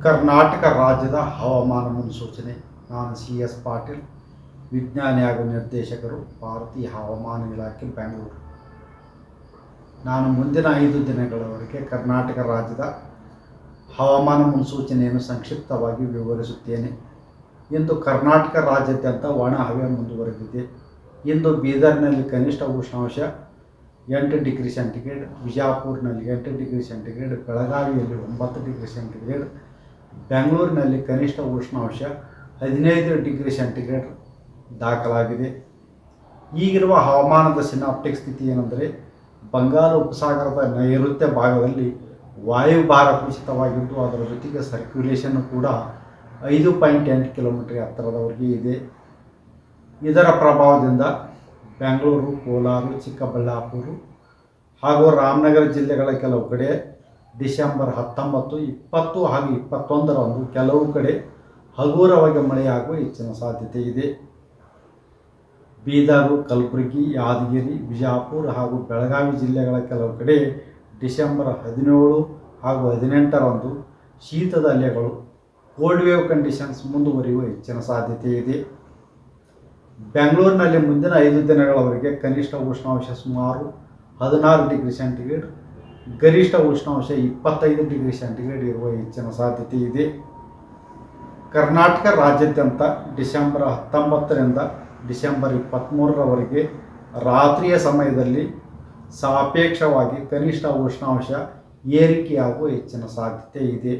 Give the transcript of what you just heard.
ಕರ್ನಾಟಕ ರಾಜ್ಯದ ಹವಾಮಾನ ಮುನ್ಸೂಚನೆ. ನಾನು CS ಪಾಟೀಲ್, ವಿಜ್ಞಾನಿ ಹಾಗೂ ನಿರ್ದೇಶಕರು, ಭಾರತೀಯ ಹವಾಮಾನ ಇಲಾಖೆ, ಬೆಂಗಳೂರು. ನಾನು ಮುಂದಿನ 5 ದಿನಗಳವರೆಗೆ ಕರ್ನಾಟಕ ರಾಜ್ಯದ ಹವಾಮಾನ ಮುನ್ಸೂಚನೆಯನ್ನು ಸಂಕ್ಷಿಪ್ತವಾಗಿ ವಿವರಿಸುತ್ತೇನೆ. ಇಂದು ಕರ್ನಾಟಕ ರಾಜ್ಯಾದ್ಯಂತ ಒಣ ಹವೆ ಮುಂದುವರೆದಿದೆ. ಇಂದು ಬೀದರ್ನಲ್ಲಿ ಕನಿಷ್ಠ ಉಷ್ಣಾಂಶ 8 ಡಿಗ್ರಿ ಸೆಂಟಿಗ್ರೇಡ್, ವಿಜಯಪುರನಲ್ಲಿ 8 ಡಿಗ್ರಿ ಸೆಂಟಿಗ್ರೇಡ್, ಬೆಳಗಾವಿಯಲ್ಲಿ 9 ಡಿಗ್ರಿ ಸೆಂಟಿಗ್ರೇಡ್, ಬೆಂಗಳೂರಿನಲ್ಲಿ ಕನಿಷ್ಠ ಉಷ್ಣಾಂಶ 15 ಡಿಗ್ರಿ ಸೆಂಟಿಗ್ರೇಡ್ ದಾಖಲಾಗಿದೆ. ಈಗಿರುವ ಹವಾಮಾನದ ಸಿನಾಪ್ಟಿಕ್ ಸ್ಥಿತಿ ಏನೆಂದರೆ, ಬಂಗಾಳ ಉಪಸಾಗರದ ನೈಋತ್ಯ ಭಾಗದಲ್ಲಿ ವಾಯುಭಾರ ಕುಸಿತವಾಗಿದ್ದು, ಅದರ ಜೊತೆಗೆ ಸರ್ಕ್ಯುಲೇಷನ್ ಕೂಡ 5.8 ಕಿಲೋಮೀಟರ್ ಎತ್ತರದವರೆಗೆ ಇದೆ. ಇದರ ಪ್ರಭಾವದಿಂದ ಬೆಂಗಳೂರು, ಕೋಲಾರ, ಚಿಕ್ಕಬಳ್ಳಾಪುರ ಹಾಗೂ ರಾಮನಗರ ಜಿಲ್ಲೆಗಳ ಕೆಲವು ಕಡೆ ಡಿಸೆಂಬರ್ 19, 20 ಹಾಗೂ 21ರಂದು ಕೆಲವು ಕಡೆ ಹಗುರವಾಗಿ ಮಳೆಯಾಗುವ ಹೆಚ್ಚಿನ ಸಾಧ್ಯತೆ ಇದೆ. ಬೀದರು, ಕಲಬುರಗಿ, ಯಾದಗಿರಿ, ಬಿಜಾಪುರ ಹಾಗೂ ಬೆಳಗಾವಿ ಜಿಲ್ಲೆಗಳ ಕೆಲವು ಕಡೆ ಡಿಸೆಂಬರ್ 17 ಹಾಗೂ 18ರಂದು ಶೀತದ ಅಲೆಗಳು, ಕೋಲ್ಡ್ ವೇವ್ ಕಂಡೀಷನ್ಸ್ ಮುಂದುವರಿಯುವ ಹೆಚ್ಚಿನ ಸಾಧ್ಯತೆ ಇದೆ. ಬೆಂಗಳೂರಿನಲ್ಲಿ ಮುಂದಿನ 5 ದಿನಗಳವರೆಗೆ ಕನಿಷ್ಠ ಉಷ್ಣಾಂಶ ಸುಮಾರು 16 ಡಿಗ್ರಿ ಸೆಂಟಿಗ್ರೇಡ್, ಗರಿಷ್ಠ ಉಷ್ಣಾಂಶ 25 ಡಿಗ್ರಿ ಸೆಂಟಿಗ್ರೇಡ್ ಇರುವ ಹೆಚ್ಚಿನ ಸಾಧ್ಯತೆ ಇದೆ. ಕರ್ನಾಟಕ ರಾಜ್ಯಾದ್ಯಂತ ಡಿಸೆಂಬರ್ 19ರಿಂದ ಡಿಸೆಂಬರ್ 23ರವರೆಗೆ ರಾತ್ರಿಯ ಸಮಯದಲ್ಲಿ ಸಾಪೇಕ್ಷವಾಗಿ ಕನಿಷ್ಠ ಉಷ್ಣಾಂಶ ಏರಿಕೆಯಾಗುವ ಹೆಚ್ಚಿನ ಸಾಧ್ಯತೆ ಇದೆ.